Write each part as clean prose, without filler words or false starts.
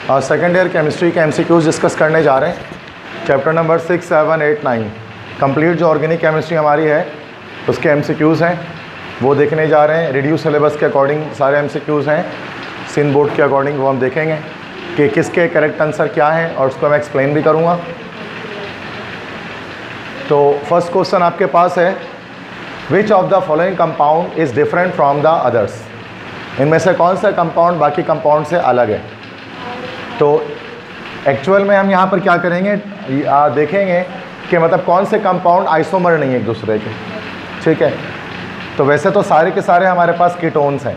और second year chemistry के MCQs discuss करने जा रहे हैं। चैप्टर नंबर 6, 7, 8, 9 कंप्लीट जो ऑर्गेनिक केमिस्ट्री हमारी है उसके MCQs हैं वो देखने जा रहे हैं। रिड्यूस सिलेबस के अकॉर्डिंग सारे MCQs हैं, सिंध बोर्ड के अकॉर्डिंग वो हम देखेंगे कि किसके करेक्ट आंसर क्या है और उसको मैं एक्सप्लेन भी करूँगा। तो फर्स्ट क्वेश्चन आपके पास है, which of the following compound is different from the others. इनमें से कौन सा कंपाउंड बाकी कंपाउंड से अलग है। तो एक्चुअल में हम यहाँ पर क्या करेंगे, देखेंगे कि मतलब कौन से कंपाउंड आइसोमर नहीं है एक दूसरे के, ठीक है। तो वैसे तो सारे के सारे हमारे पास कीटोन्स हैं,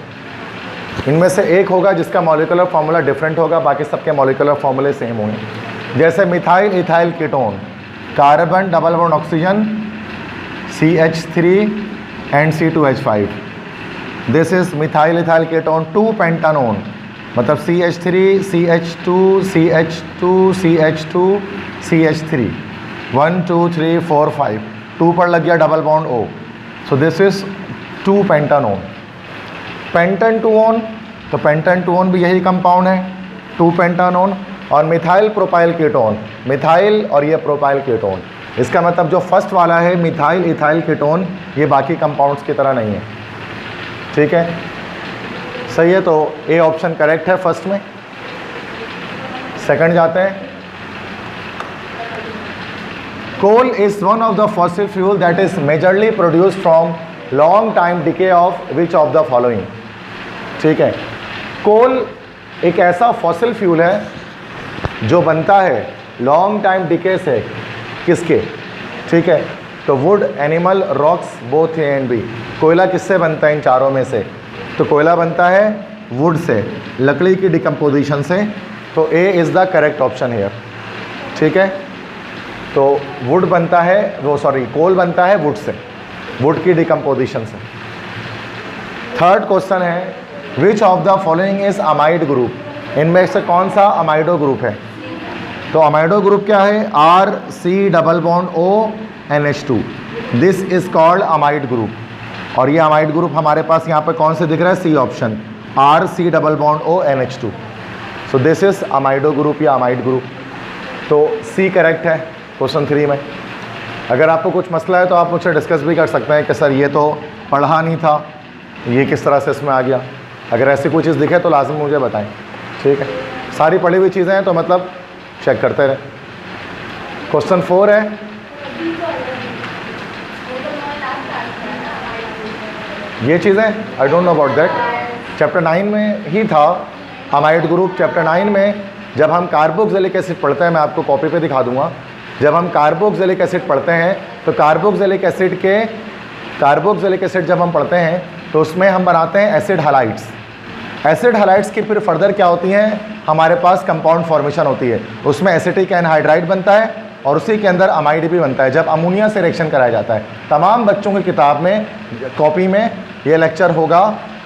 इनमें से एक होगा जिसका मॉलिक्यूलर फार्मूला डिफरेंट होगा, बाकी सबके मॉलिक्यूलर फार्मूले सेम होंगे। जैसे methyl ethyl ketone, carbon double bond oxygen CH3 and C2H5, this is methyl ethyl ketone 2 pentanone, मतलब CH3 CH2 CH2 CH2 CH3 1 2 3 4 5, 2 पर लग गया double bond O, so this is 2 pentanone. Pentan two one, तो pentan टूओन भी यही compound है 2 pentanone. और methyl propyl ketone, methyl और ये प्रोपाइल कीटोन, इसका मतलब जो फर्स्ट वाला है मिथाइल इथाइल कीटोन ये बाकी कंपाउंड्स की तरह नहीं है, ठीक है, सही है। तो ए ऑप्शन करेक्ट है फर्स्ट में। सेकंड जाते हैं, coal is one of the fossil fuel that is majorly produced from long time decay of which of the following, ठीक है। कोल एक ऐसा फॉसिल फ्यूल है जो बनता है लॉन्ग टाइम डिके से, किसके, ठीक है। तो wood, animal, rocks, both A and B. कोयला किससे बनता है इन चारों में से, तो कोयला बनता है वुड से, लकड़ी की डिकम्पोजिशन से, तो A is the correct option here, ठीक है। तो वुड बनता है कोल बनता है वुड से, वुड की डिकम्पोजिशन से। थर्ड क्वेश्चन है, which of the following is amide group. इनमें से कौन सा अमाइडो ग्रुप है। तो अमाइडो ग्रुप क्या है, RC double bond O NH2, this is called amide group. और ये अमाइड ग्रुप हमारे पास यहाँ पे कौन से दिख रहा है, C option, RC double bond O NH2, so this is amido group या अमाइड ग्रुप। तो सी करेक्ट है क्वेश्चन 3 में। अगर आपको कुछ मसला है तो आप मुझसे डिस्कस भी कर सकते हैं कि सर ये तो पढ़ा नहीं था, ये किस तरह से इसमें आ गया। अगर ऐसी कोई चीज़ दिखे तो लाजम मुझे बताएं, ठीक है। सारी पढ़ी हुई चीज़ें हैं तो मतलब चेक करते रहे। क्वेश्चन 4 है, ये चीज़ें I don't know about that, chapter 9 में ही था अमाइड ग्रुप। चैप्टर 9 में जब हम कार्बोक्सिलिक एसिड पढ़ते हैं, मैं आपको कॉपी पे दिखा दूंगा, जब हम कार्बोक्सिलिक एसिड पढ़ते हैं तो कार्बोक्सिलिक एसिड जब हम पढ़ते हैं तो उसमें हम बनाते हैं एसिड हैलाइड्स। एसिड हैलाइड्स की फिर फर्दर क्या होती हैं, हमारे पास कंपाउंड फॉर्मेशन होती है, उसमें एसिटिक एनहाइड्राइड बनता है और उसी के अंदर अमाइड भी बनता है जब अमोनिया से रिएक्शन कराया जाता है। तमाम बच्चों की किताब में, कॉपी में ये लेक्चर होगा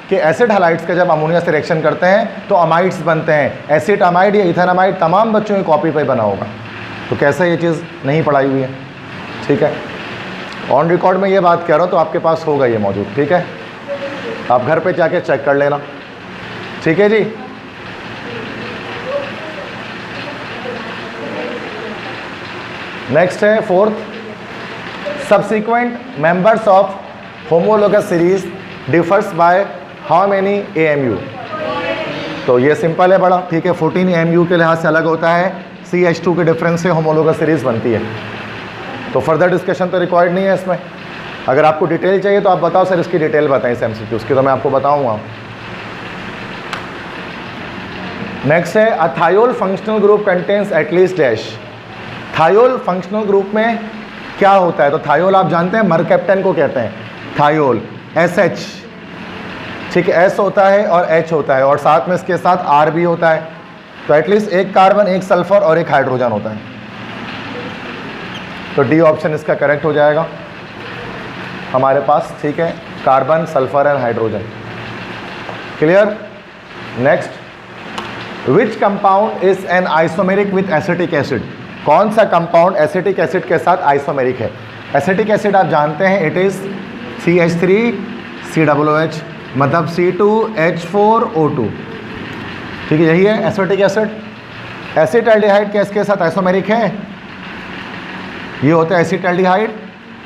कि एसिड हैलाइड्स का जब अमोनिया से रिएक्शन करते हैं तो अमाइड्स बनते हैं, एसिड अमाइड या इथेनामाइड, तमाम बच्चों की कॉपी पर बना होगा। तो कैसे ये चीज़ नहीं पढ़ाई हुई है, ठीक है। ऑन रिकॉर्ड में ये बात कह रहा हूँ तो आपके पास होगा ये मौजूद, ठीक है। आप घर पे जाके चेक कर लेना, ठीक है जी। नेक्स्ट है fourth, subsequent members of homologous series differs by how many AMU। तो ये सिंपल है बड़ा, ठीक है। 14 AMU के लिहाज से अलग होता है, CH2 के डिफरेंस से होमोलोगस सीरीज बनती है। तो फर्दर डिस्कशन तो रिक्वायर्ड नहीं है इसमें। अगर आपको डिटेल चाहिए तो आप बताओ सर, इसकी डिटेल बताएं इस MCQs की, तो मैं आपको बताऊंगा। नेक्स्ट है, a thiol functional group contains at least dash. Thiol functional group में क्या होता है, तो थायोल आप जानते हैं मरकैप्टन को कहते हैं, थायोल SH, ठीक है, S होता है और H होता है और साथ में इसके साथ R भी होता है। तो एटलीस्ट एक कार्बन, एक सल्फर और एक हाइड्रोजन होता है। तो डी ऑप्शन इसका करेक्ट हो जाएगा हमारे पास, ठीक है, carbon, sulphur and hydrogen. Clear. Next, which compound is an isomeric with acetic acid. कौन सा कंपाउंड एसिटिक एसिड के साथ आइसोमेरिक है। एसिटिक एसिड आप जानते हैं इट इज़ CH3COOH, मतलब C2H4O2, ठीक है, यही है एसिटिक एसिड। एसिटाल्डिहाइड किसके साथ आइसोमेरिक है? ये होता है एसिटाल्डिहाइड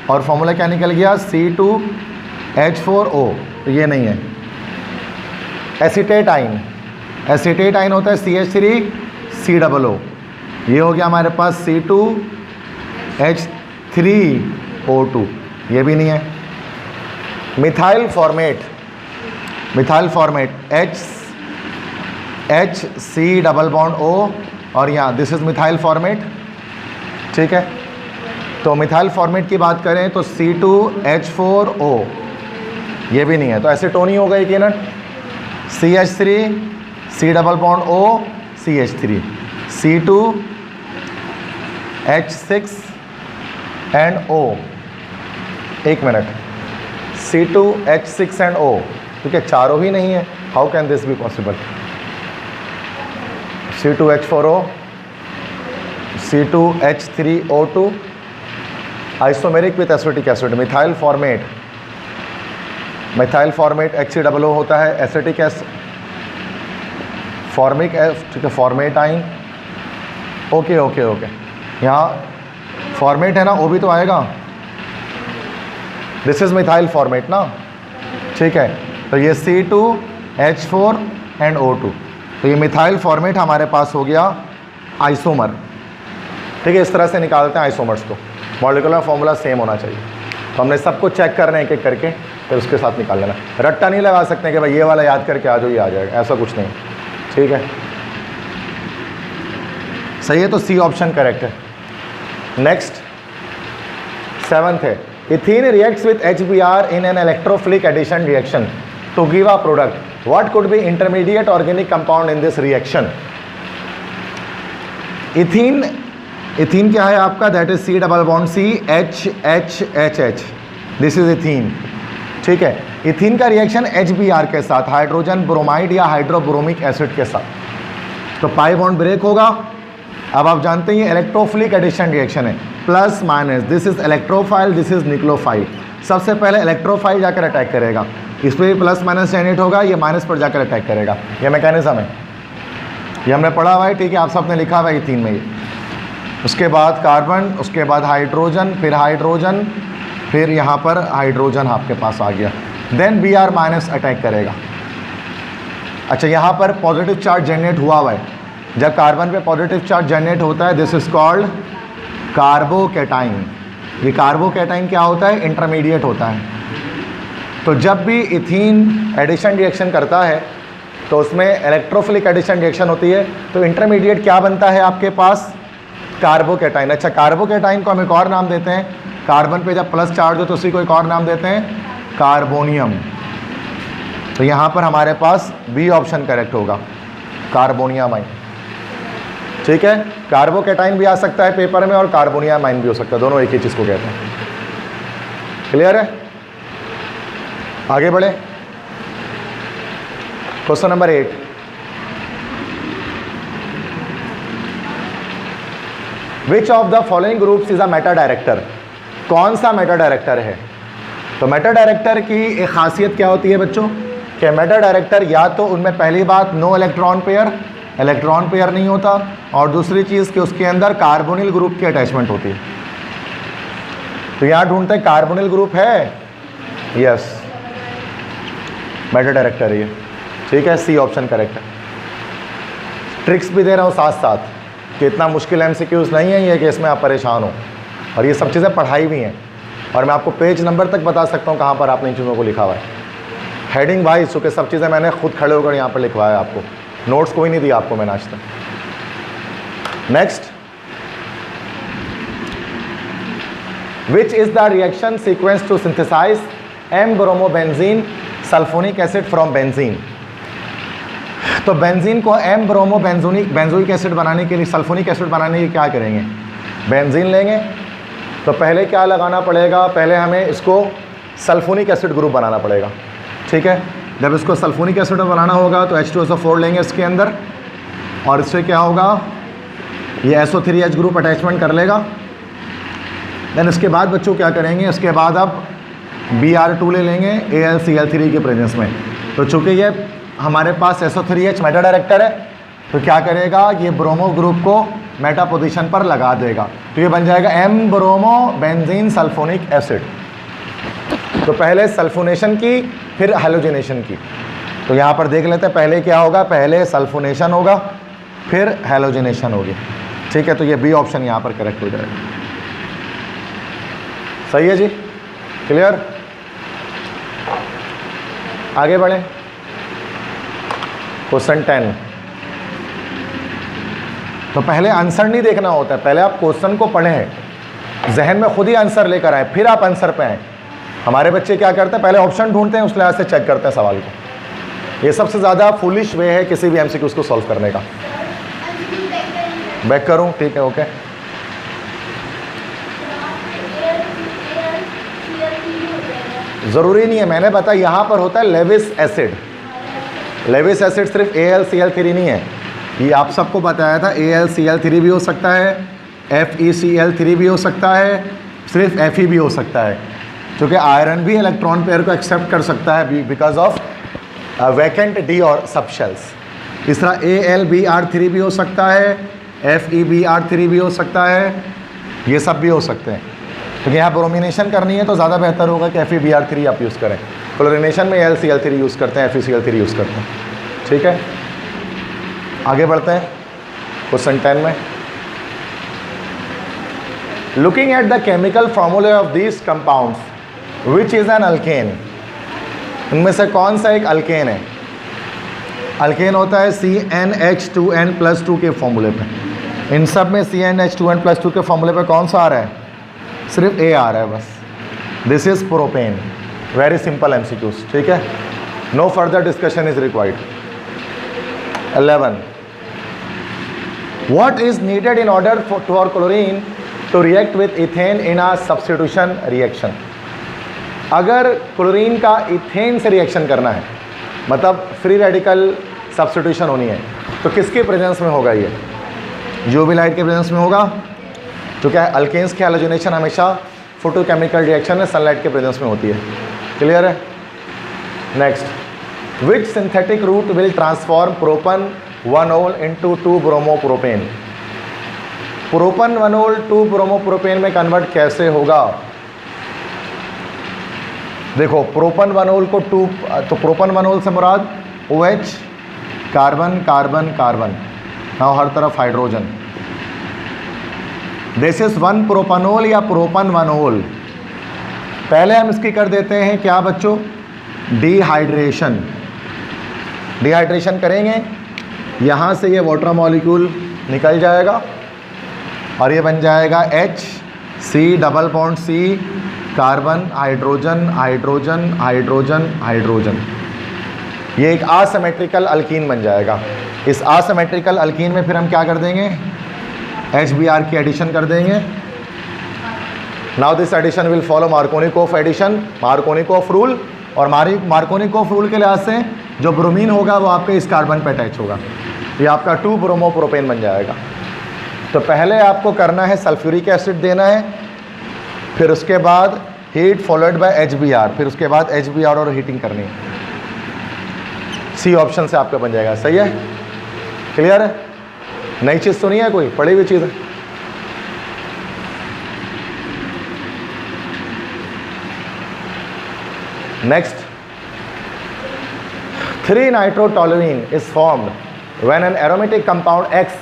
और फॉर्मूला क्या निकल गया? C2H4O। तो ये नहीं है। एसिटेटाइन, एसिटेटाइन होता है CH3COO। ये हो गया हमारे पास C2H3O2। ये भी नहीं है। Methyl formate, methyl formate HC double bond O और यहाँ दिस इज मिथाइल फॉर्मेट। ठीक है, तो मिथाइल फॉर्मेट की बात करें तो C2H4O, ये भी नहीं है। तो एसीटोनी होगा यकीनन। CH3 C double bond O CH3 C2H6 and O। एक मिनट, C2H6 एंड O, ठीक है, चारों ही नहीं है। How can this be possible? C2H4O C2H3O2 isomeric with acetic acid. Methyl formate, methyl formate HCOO होता है एसिटिक एसिड फॉर्मिक, ठीक है, फॉर्मेटाइन। ओके ओके ओके, यहाँ फॉर्मेट है ना, O भी तो आएगा। दिस इज मिथाइल फॉर्मेट ना, ठीक है। तो ये C2H4 एंड O2, तो ये मिथाइल फॉर्मेट हमारे पास हो गया आइसोमर। ठीक है, इस तरह से निकालते हैं आइसोमर्स को। मॉलिक्यूलर फॉर्मूला सेम होना चाहिए। तो हमने सबको चेक करना है एक एक करके, फिर उसके साथ निकाल लेना। रट्टा नहीं लगा सकते कि भाई ये वाला याद करके आ जाओ, ये आ जाएगा, ऐसा कुछ नहीं। ठीक है, सही है, तो सी ऑप्शन करेक्ट है। नेक्स्ट 7th है, ethene reacts with HBr in an electrophilic addition reaction to give a product. What could be intermediate organic compound in this reaction? Ethene, ethene क्या है आपका? That is C double bond C HHHH, this is ethene. ठीक है, ethene का reaction HBr के साथ, hydrogen bromide या hydrobromic acid के साथ, तो पाई बॉन्ड ब्रेक होगा। अब आप जानते हैं ये इलेक्ट्रोफिलिक एडिशन रिएक्शन है, plus minus, this is electrophile, this is nucleophile. सबसे पहले इलेक्ट्रोफाइल जाकर अटैक करेगा, इस पर प्लस माइनस जनरेट होगा, ये माइनस पर जाकर अटैक करेगा। ये मैकेनिज्म है, ये हमने पढ़ा हुआ है। ठीक है, आप सबने लिखा हुआ है इथीन में। ये उसके बाद कार्बन, उसके बाद हाइड्रोजन, फिर हाइड्रोजन, फिर यहाँ पर हाइड्रोजन आपके पास आ गया, देन Br माइनस अटैक करेगा। अच्छा, यहाँ पर पॉजिटिव चार्ज जनरेट हुआ है। जब कार्बन पे पॉजिटिव चार्ज जनरेट होता है, दिस इज कॉल्ड कार्बोकैटाइन। ये कार्बोकैटाइन क्या होता है? इंटरमीडिएट होता है। तो जब भी इथीन एडिशन रिएक्शन करता है तो उसमें इलेक्ट्रोफिलिक एडिशन रिएक्शन होती है, तो इंटरमीडिएट क्या बनता है आपके पास? कार्बोकैटाइन। अच्छा, कार्बोकैटाइन को हम एक और नाम देते हैं, कार्बन पे जब प्लस चार्ज हो तो उसी को एक और नाम देते हैं, कार्बोनियम। तो यहाँ पर हमारे पास बी ऑप्शन करेक्ट होगा, कार्बोनियम आइन। ठीक है, कार्बोकैटाइन भी आ सकता है पेपर में और कार्बोनियम आइन भी हो सकता है, दोनों एक ही चीज़ को कहते हैं। क्लियर है? आगे बढ़े, question number 8। Which of the following groups is a Meta director? कौन सा मेटा डायरेक्टर है? तो मेटा डायरेक्टर की एक खासियत क्या होती है बच्चों, कि मेटा डायरेक्टर या तो उनमें पहली बात no electron pair, electron pair नहीं होता, और दूसरी चीज़ कि उसके अंदर कार्बोनिल ग्रुप की अटैचमेंट होती है। तो यहाँ ढूंढते हैं कार्बोनिल ग्रुप है, यस, मेटा डायरेक्टर है ये। ठीक है, सी ऑप्शन करेक्ट है। ट्रिक्स भी दे रहा हूँ साथ साथ कि इतना मुश्किल MCQs नहीं है ये कि इसमें आप परेशान हो, और ये सब चीज़ें पढ़ाई भी हैं, और मैं आपको पेज नंबर तक बता सकता हूँ कहाँ पर आपने इन चीज़ों को लिखा हुआ है, हेडिंग वाइज, चूँकि सब चीज़ें मैंने खुद खड़े होकर यहाँ पर लिखवाया आपको, नोट्स कोई नहीं दिया आपको मैंने आज तक। Next, which is the reaction sequence to synthesize m bromobenzene sulphonic acid from benzene? तो बेंजीन को बेंजोइक एसिड बनाने के लिए, सल्फोनिक एसिड बनाने के लिए क्या करेंगे? बेंजीन लेंगे, तो पहले क्या लगाना पड़ेगा? पहले हमें इसको सल्फोनिक एसिड ग्रुप बनाना पड़ेगा। ठीक है, जब इसको सल्फोनिक एसिड बनाना होगा तो H2SO4 लेंगे इसके अंदर, और इससे क्या होगा? ये SO3H ग्रुप अटैचमेंट कर लेगा। देन इसके बाद बच्चों क्या करेंगे? इसके बाद अब Br2 ले लेंगे AlCl3 के प्रेजेंस में। तो चूँकि ये हमारे पास SO3H मेटा डायरेक्टर है, तो क्या करेगा, ये ब्रोमो ग्रुप को मेटा पोजीशन पर लगा देगा, तो ये बन जाएगा M bromo benzene sulphonic acid. तो पहले सल्फोनेशन की फिर हैलोजिनेशन की, तो यहाँ पर देख लेते हैं पहले क्या होगा, पहले सल्फोनेशन होगा फिर हैलोजिनेशन होगी। ठीक है, तो ये बी ऑप्शन यहाँ पर करेक्ट हो जाएगा। सही है जी, क्लियर। आगे बढ़े, क्वेश्चन 10। तो पहले आंसर नहीं देखना होता है, पहले आप क्वेश्चन को पढ़ें, जहन में खुद ही आंसर लेकर आए, फिर आप आंसर पे आए। हमारे बच्चे क्या करते हैं, पहले ऑप्शन ढूंढते हैं, उस लिहाज से चेक करते हैं सवाल को। ये सबसे ज़्यादा फुलिश वे है किसी भी एमसीक्यूज को सॉल्व करने का। बैक करूं, ठीक है, ओके। ज़रूरी नहीं है, मैंने बताया यहाँ पर होता है लेविस एसिड। लेविस एसिड सिर्फ AlCl3 नहीं है, ये आप सबको बताया था। AlCl3 भी हो सकता है, FeCl3 भी हो सकता है, सिर्फ Fe भी हो सकता है, क्योंकि आयरन भी इलेक्ट्रॉन पेयर को एक्सेप्ट कर सकता है बिकॉज ऑफ वैकेंट डी और सबशेल्स। इस तरह AlBr3 भी हो सकता है, FeBr3 भी हो सकता है, ये सब भी हो सकते हैं। तो यहाँ ब्रोमिनेशन करनी है तो ज़्यादा बेहतर होगा कि FeBr3 आप यूज़ करें। क्लोरिनेशन में AlCl3 यूज़ करते हैं, FeCl3 यूज़ करते हैं। ठीक है, आगे बढ़ते हैं क्वेश्चन 10 में। लुकिंग एट द केमिकल फॉर्मूले of these compounds which is an alkane, इनमें से कौन सा एक अल्केन है। अल्केन होता है CnH2n+2 के फॉर्मूले पे। इन सब में CnH2n+2 के फॉर्मूले पे कौन सा आ रहा है, सिर्फ A आ रहा है बस। This is propane, very simple MCQs. ठीक है, no further discussion is required. 11, what is needed in order for chlorine to react with ethane in a substitution reaction। अगर क्लोरीन का इथेन से रिएक्शन करना है, मतलब फ्री रेडिकल सब्स्टिट्यूशन होनी है, तो किसके प्रेजेंस में होगा ये, यूवी लाइट के प्रेजेंस में होगा। तो क्या अल्केन्स की हैलोजिनेशन हमेशा फोटोकेमिकल रिएक्शन में सनलाइट के प्रेजेंस में होती है। क्लियर है। Next, which synthetic route will transform propan 1-ol into 2-bromopropane। Propan 1-ol 2-bromopropane में कन्वर्ट कैसे होगा। देखो प्रोपन 1-ol को 2, तो प्रोपन 1-ol से मुराद OH, कार्बन कार्बन कार्बन, ना हर तरफ हाइड्रोजन। दिस इज 1-propanol या प्रोपन 1-ol। पहले हम इसकी कर देते हैं क्या बच्चों, डिहाइड्रेशन। डिहाइड्रेशन करेंगे, यहाँ से ये वाटर मॉलिक्यूल निकल जाएगा और ये बन जाएगा HC+C, carbon hydrogen hydrogen hydrogen hydrogen. ये एक असिमेट्रिकल अल्कीन बन जाएगा। इस असिमेट्रिकल अल्कीन में फिर हम क्या कर देंगे, HBr की एडिशन कर देंगे। Now this addition will follow Markovnikov addition, Markovnikov rule. और मार्कोनिकोफ रूल के लिहाज से जो ब्रोमीन होगा वो आपके इस कार्बन पे अटैच होगा, ये आपका 2-bromopropane बन जाएगा। तो पहले आपको करना है सल्फ्यूरिक एसिड देना है, फिर उसके बाद हीट फॉलोड बाय HBr, फिर उसके बाद HBr और हीटिंग करनी है। सी ऑप्शन से आपका बन जाएगा। सही है, क्लियर है। नई चीज़ तो नहीं है, कोई पढ़ी हुई चीज़ है। Next, 3-nitrotoluene is formed when an aromatic compound X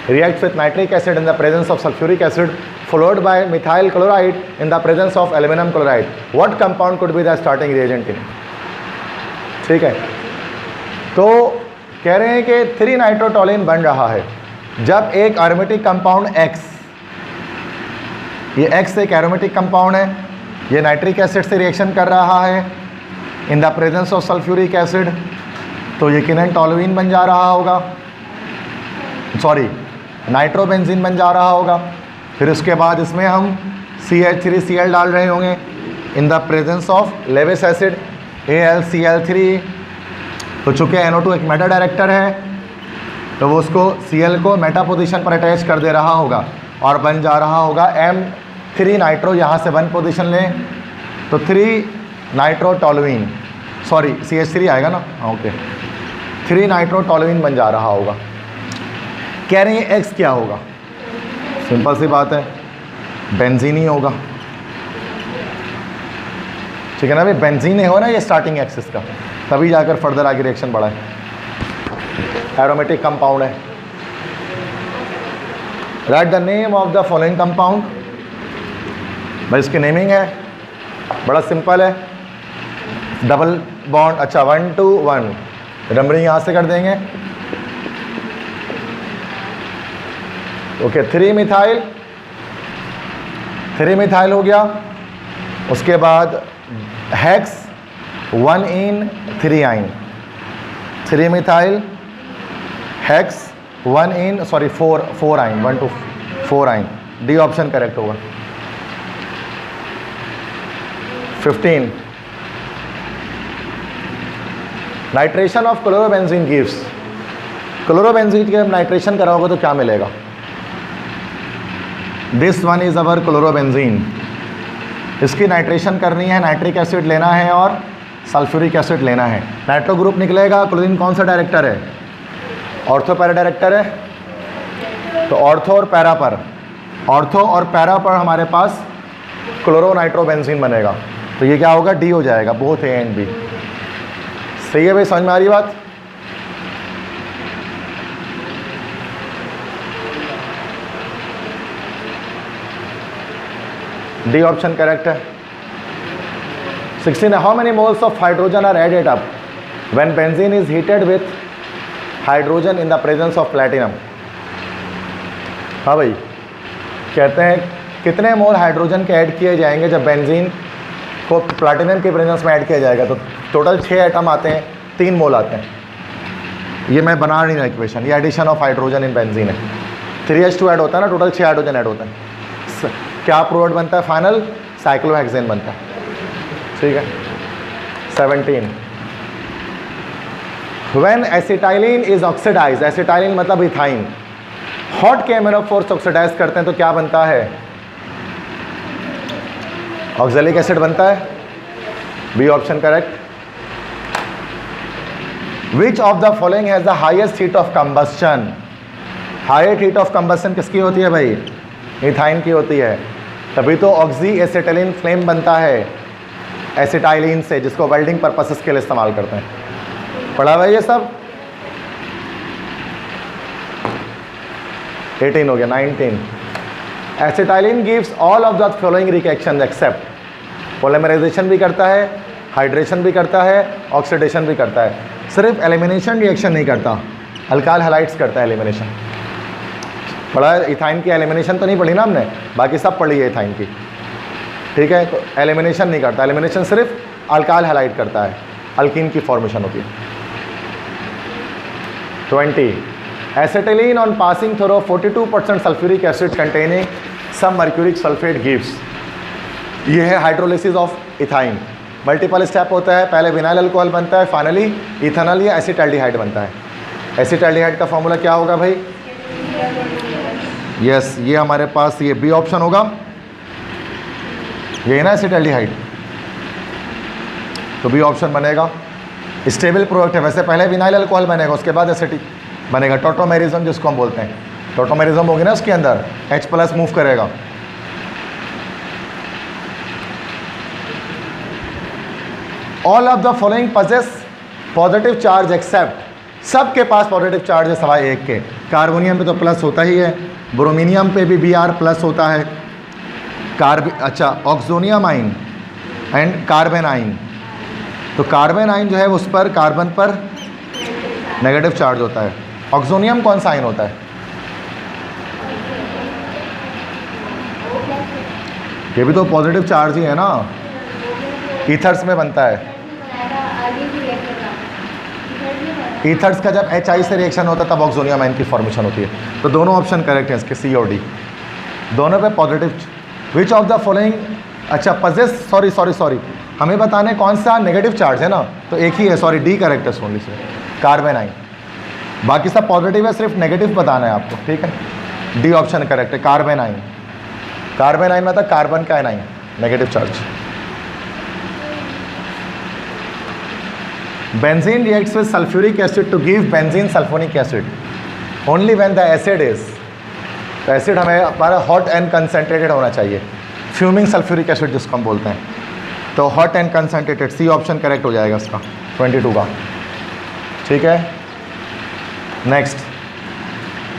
reacts with nitric acid in the presence of sulfuric acid followed by methyl chloride in the presence of aluminum chloride. What compound could be the starting reagent in? ठीक है, तो कह रहे हैं कि 3-nitrotoluene बन रहा है जब एक एरोमेटिक कंपाउंड X, ये X एक एरोमेटिक कंपाउंड है, ये नाइट्रिक एसिड से रिएक्शन कर रहा है इन the presence of sulphuric acid, तो यकीनन टॉलुइन बन जा रहा होगा, सॉरी नाइट्रोबेंजीन बन जा रहा होगा। फिर उसके बाद इसमें हम CH3Cl डाल रहे होंगे इन the presence of Lewis acid AlCl3। तो चूँकि NO2 एक मेटा डायरेक्टर है तो वो उसको Cl को मेटा पोजीशन पर अटैच कर दे रहा होगा और बन जा रहा होगा M3 नाइट्रो। यहाँ से 1 पोजीशन लें तो 3-nitrotoluene, सॉरी CH3 आएगा ना, ओके, 3-nitrotoluene बन जा रहा होगा। कह रहे हैं एक्स क्या होगा, सिंपल सी बात है, बेंजीन ही होगा, ठीक है ना भाई, बेंजीन है हो ना ये स्टार्टिंग एक्सिस का, तभी जाकर फर्दर आगे रिएक्शन बढ़ा है, एरोमेटिक कंपाउंड है। Right the name of the following compound, भाई इसकी नेमिंग है बड़ा सिंपल है, डबल बॉन्ड, अच्छा 1 to 1, नंबरिंग यहाँ से कर देंगे, ओके 3 मिथाइल हो गया, उसके बाद हेक्स 1 in 3 आइन, 3 मिथाइल हेक्स 1 in 4 आइन, 1 to 4 आइन, डी ऑप्शन करेक्ट होगा। 15 nitration of chlorobenzene gives, chlorobenzene के नाइट्रेशन कराओगे तो क्या मिलेगा, this one is our chlorobenzene, इसकी नाइट्रेशन करनी है, नाइट्रिक एसिड लेना है और सल्फ्यूरिक एसिड लेना है, नाइट्रो ग्रुप निकलेगा, क्लोरीन कौन सा डायरेक्टर है, ऑर्थो पैरा डायरेक्टर है, तो ऑर्थो और पैरा पर, ऑर्थो और पैरा पर हमारे पास क्लोरो नाइट्रोबेंजीन बनेगा, तो ये क्या होगा, डी हो जाएगा, बोथ ए एंड बी। सही है भाई, समझ में आ रही बात। डी ऑप्शन करेक्ट है। 16 how many moles of hydrogen are added up when benzene is heated with hydrogen in the presence of platinum. हाँ भाई, कहते हैं कितने मोल हाइड्रोजन के ऐड किए जाएंगे जब बेंजीन को प्लैटिनम के प्रेजेंस में ऐड किया जाएगा, तो टोटल 6 एटम आते हैं, 3 मोल आते हैं, ये मैं बना नहीं रहा इक्वेशन, ये addition of hydrogen in benzene है, 3H2 ऐड होता है ना, टोटल 6 हाइड्रोजन ऐड होता है, क्या प्रोडक्ट बनता है फाइनल, साइक्लोहेक्सेन बनता है, ठीक है। 17 when acetylene is oxidise, acetylene मतलब इथाइन, हॉट के एमिनोफोर्स ऑक्सीडाइज करते हैं तो क्या बनता है, ऑक्जेलिक एसिड बनता है, B option correct. Which of the following has the highest heat of combustion, highest heat of combustion किसकी होती है भाई, इथाइन की होती है, तभी तो ऑक्सी एसिटाइलिन फ्लेम बनता है एसिटाइलिन से, जिसको वेल्डिंग पर्पसेस के लिए इस्तेमाल करते हैं, पढ़ा हुआ ये सब। 18 हो गया। 19 acetylene gives all of the following reaction except, polymerisation भी करता है, हाइड्रेशन भी करता है, ऑक्सीडेशन भी करता है, सिर्फ एलिमिनेशन रिएक्शन नहीं करता, अल्काइल हैलाइड्स करता है एलिमिनेशन। पढ़ा है, इथाइन की एलिमिनेशन तो नहीं पढ़ी ना हमने, बाकी सब पढ़ी है इथाइन की, ठीक है, तो एलिमिनेशन नहीं करता, एलिमिनेशन सिर्फ अल्काइल हैलाइड करता है, अल्कीन की फॉर्मेशन होती है। 20 acetylene on passing through 42% sulphuric acid containing some mercuric sulphate gives, ये है hydrolysis of ethyne, multiple step होता है, पहले विनाइल अल्कोहल बनता है, फाइनली इथेनॉल या एसिटाल्डिहाइड बनता है। एसिटाल्डिहाइड का फॉर्मूला क्या होगा भाई, यस ये हमारे पास ये बी ऑप्शन होगा, ये है ना एसिटाल्डिहाइड, तो बी ऑप्शन बनेगा। स्टेबल प्रोडक्ट है, वैसे पहले विनाइल अल्कोहल बनेगा, उसके बाद एसिटिक बनेगा, टोटोमेरिज्म जिसको हम बोलते हैं, टोटोमेरिज्म होगी ना, उसके अंदर H+ मूव करेगा। All of the following possess positive charge except, सबके पास पॉजिटिव चार्ज है सवाए एक के, कार्बोनियम पे तो प्लस होता ही है, ब्रोमीनियम पे भी Br+ होता है, अच्छा ऑक्सोनियम आइन एंड कार्बन आइन, तो कार्बन आइन जो है उस पर कार्बन पर नेगेटिव चार्ज होता है। ऑक्सोनियम कौन सा आइन होता है, ये भी तो पॉजिटिव चार्ज ही है ना, ईथर्स में बनता है, ईथर्स का जब HI से रिएक्शन होता है तब ऑक्सोनियम आइन की फॉर्मेशन होती है, तो दोनों ऑप्शन करेक्ट हैं इसके, C और D दोनों पे positive. Which of the following, अच्छा पजेस, सॉरी हमें बताने कौन सा नेगेटिव चार्ज है ना, तो एक ही है, सॉरी D करेक्ट है ओनली से, कार्बन आइन, बाकी सब पॉजिटिव है, सिर्फ नेगेटिव बताना है आपको, ठीक है, D ऑप्शन करेक्ट है, कार्बन आइन, कार्बन आइन मतलब कार्बन का ion, negative charge. Benzene reacts with sulphuric acid to give benzene sulphonic acid, only when the acid is, acid हमें हमारा हॉट एंड कंसनट्रेटेड होना चाहिए, फ्यूमिंग सल्फ्यूरिक एसिड जिसको हम बोलते हैं, तो hot and concentrated, C option correct हो जाएगा इसका 22 का। ठीक है, next,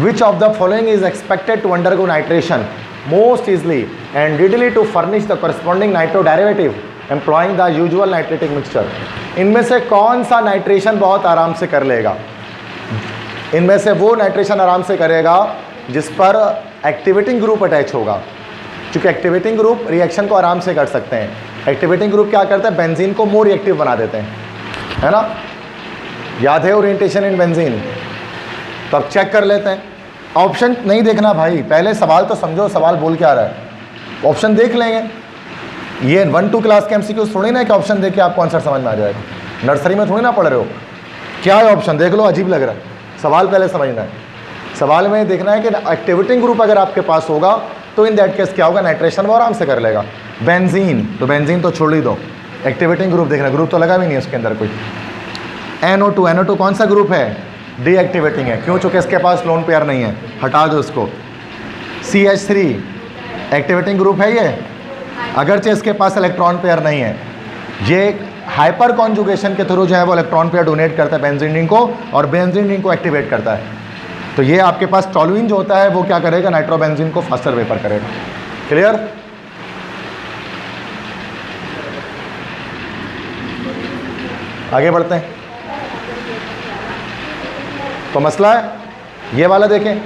which of the following is expected to undergo nitration most easily and readily to furnish the corresponding nitro derivative employing the usual nitrating mixture. इनमें से कौन सा नाइट्रेशन बहुत आराम से कर लेगा? इनमें से वो नाइट्रेशन आराम से करेगा जिस पर एक्टिवेटिंग ग्रुप अटैच होगा, क्योंकि एक्टिवेटिंग ग्रुप रिएक्शन को आराम से कर सकते हैं। एक्टिवेटिंग ग्रुप क्या करते हैं? बेंजीन को मोर रिएक्टिव बना देते हैं, है ना? याद है ओरिएंटेशन इन बेंजीन? तो अब चेक कर लेते हैं। ऑप्शन नहीं देखना भाई, पहले सवाल तो समझो, सवाल बोल के आ रहा है, ऑप्शन देख लेंगे। ये 1-2 क्लास के एमसीक्यूज थोड़ी ना कि ऑप्शन देख के आपको आंसर समझ में आ जाएगा, नर्सरी में थोड़ी ना पढ़ रहे हो। क्या है ऑप्शन देख लो, अजीब लग रहा है। सवाल पहले समझना है, सवाल में देखना है कि एक्टिवेटिंग ग्रुप अगर आपके पास होगा तो इन दैट केस क्या होगा, नाइट्रेशन वो आराम से कर लेगा। बेंजीन, तो बेंजीन तो छोड़ ही दो, एक्टिवेटिंग ग्रुप देखना, ग्रुप तो लगा भी नहीं है उसके अंदर कोई। NO2, NO2 कौन सा ग्रुप है? डीएक्टिवेटिंग है, क्यों? चूँकि इसके पास लोन पेयर नहीं है, हटा दो इसको। CH3 एक्टिवेटिंग ग्रुप है ये, अगरचे इसके पास इलेक्ट्रॉन पेयर नहीं है। ये हाइपर कॉन्जुगेशन के थ्रू जो है वो इलेक्ट्रॉन पेयर डोनेट करता है बेंजीन रिंग को, और बेंजीन रिंग को एक्टिवेट करता है। तो ये आपके पास टॉलुइन जो होता है वो क्या करेगा, नाइट्रोबेंजीन को फास्टर वेपर करेगा। क्लियर? आगे बढ़ते हैं। तो मसला है ये वाला, देखें,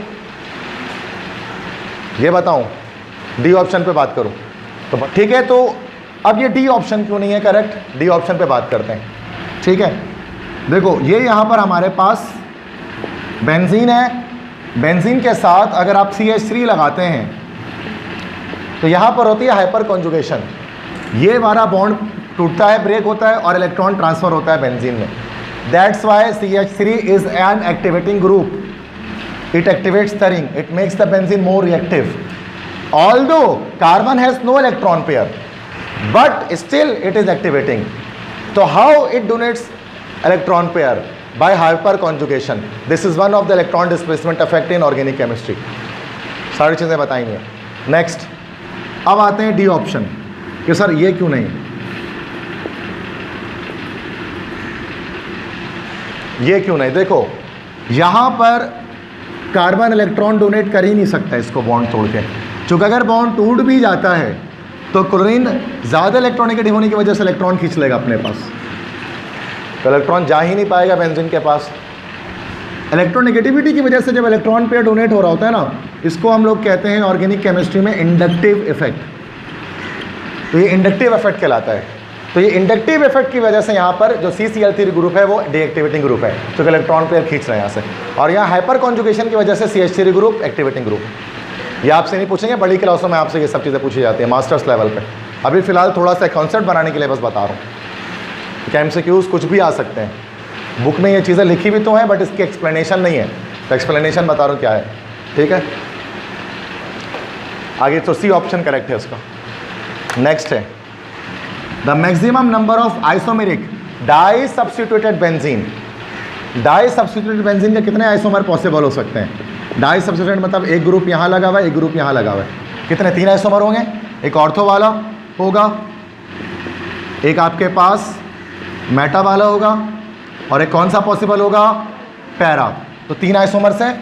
ये बताऊं, डी ऑप्शन पे बात करूं तो ठीक है। तो अब ये डी ऑप्शन क्यों नहीं है करेक्ट, डी ऑप्शन पे बात करते हैं। ठीक है, देखो ये यहाँ पर हमारे पास बेंजीन है, बेंजीन के साथ अगर आप CH3 लगाते हैं तो यहाँ पर होती है हाइपर कॉन्जुगेशन, ये वाला बॉन्ड टूटता है, ब्रेक होता है और इलेक्ट्रॉन ट्रांसफर होता है बेंजीन में। That's why CH3 is an activating group, it activates the ring, it makes the benzene more reactive. Although carbon has no electron pair but still it is activating. So how it donates electron pair? By hyperconjugation. This is one of the electron displacement effect in organic chemistry. सारी चीज़ें बताएंगे। Next, अब आते हैं D option कि sir ये क्यों नहीं, ये क्यों नहीं। देखो यहाँ पर कार्बन इलेक्ट्रॉन डोनेट कर ही नहीं सकता इसको बॉन्ड तोड़ के, क्योंकि अगर बॉन्ड टूट भी जाता है तो क्लोरीन ज़्यादा इलेक्ट्रॉनिकेटिव होने की वजह से इलेक्ट्रॉन खींच लेगा अपने पास, तो इलेक्ट्रॉन जा ही नहीं पाएगा बेंजीन के पास। इलेक्ट्रोनेगेटिविटी की वजह से जब इलेक्ट्रॉन पेयर डोनेट हो रहा होता है ना, इसको हम लोग कहते हैं ऑर्गेनिक केमिस्ट्री में इंडक्टिव इफेक्ट। तो ये इंडक्टिव इफेक्ट कहलाता है। तो ये इंडक्टिव इफेक्ट की वजह से यहाँ पर जो CCl3 ग्रुप है वो डीएक्टिवेटिंग ग्रुप है, क्योंकि इलेक्ट्रॉन पेयर खींच रहे हैं यहाँ से, और यहाँ हाइपर कॉन्जुगेशन की वजह से CH3 ग्रुप एक्टिवेटिंग ग्रुप। ये आपसे नहीं पूछेंगे, बड़ी क्लासों में आपसे ये सब चीज़ें पूछी जाती है मास्टर्स लेवल पे। अभी फ़िलहाल थोड़ा सा कॉन्सेप्ट बनाने के लिए बस बता रहा हूँ कि MCQs कुछ भी आ सकते हैं। बुक में ये चीज़ें लिखी भी तो हैं बट इसकी एक्सप्लेनेशन नहीं है, तो एक्सप्लेनेशन बता रहा हूँ क्या है। ठीक है, आगे तो सी ऑप्शन करेक्ट है उसका। नेक्स्ट है the maximum number of isomeric disubstituted benzene. Disubstituted benzene के कितने आइसोमर पॉसिबल हो सकते हैं? डाई सब्स्टिट्यूटेड मतलब एक ग्रुप यहाँ लगा हुआ है, एक ग्रुप यहाँ लगा हुआ है, कितने? 3 आइसोमर होंगे। एक ऑर्थो वाला होगा, एक आपके पास मेटा वाला होगा, और एक कौन सा पॉसिबल होगा? पैरा। तो 3 आइसोमर्स हैं,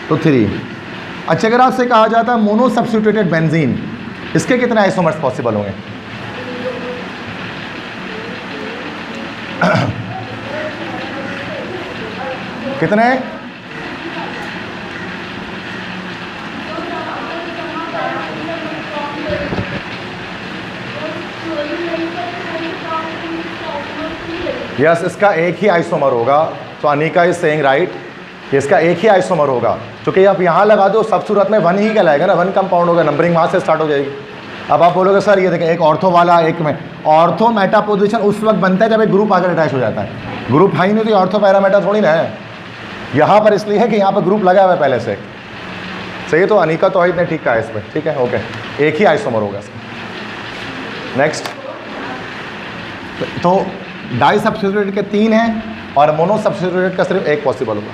तो 3। अच्छा, अगर आपसे कहा जाता है मोनो सब्स्टिट्यूटेड बेंजीन, इसके कितने आइसोमर्स पॉसिबल होंगे? कितने? यस, इसका एक ही आइसोमर होगा। तो अनिका इज सेइंग राइट, इसका एक ही आइसोमर होगा, क्योंकि आप यहाँ लगा दो सब सूरत में 1 ही कहलाएगा ना, 1 कंपाउंड होगा, नंबरिंग वहाँ से स्टार्ट हो जाएगी। अब आप बोलोगे सर ये देखें एक ऑर्थो वाला, एक में ऑर्थो मेटा पोजीशन उस वक्त बनता है जब एक ग्रुप आकर अटैच हो जाता है। ग्रुप है ही नहीं तो ऑर्थो पैरा मेटा थोड़ी ना है। यहाँ पर इसलिए है कि यहाँ पर ग्रुप लगा हुआ है पहले से। सही है, तो अनिका तो ने ठीक कहा है इसमें। ठीक है, ओके, एक ही आइसोमर होगा इसका। नेक्स्ट, तो डाई सब्स्टिट्यूटेड के 3 हैं और मोनो सब्स्टिट्यूटेड का सिर्फ एक पॉसिबल होगा।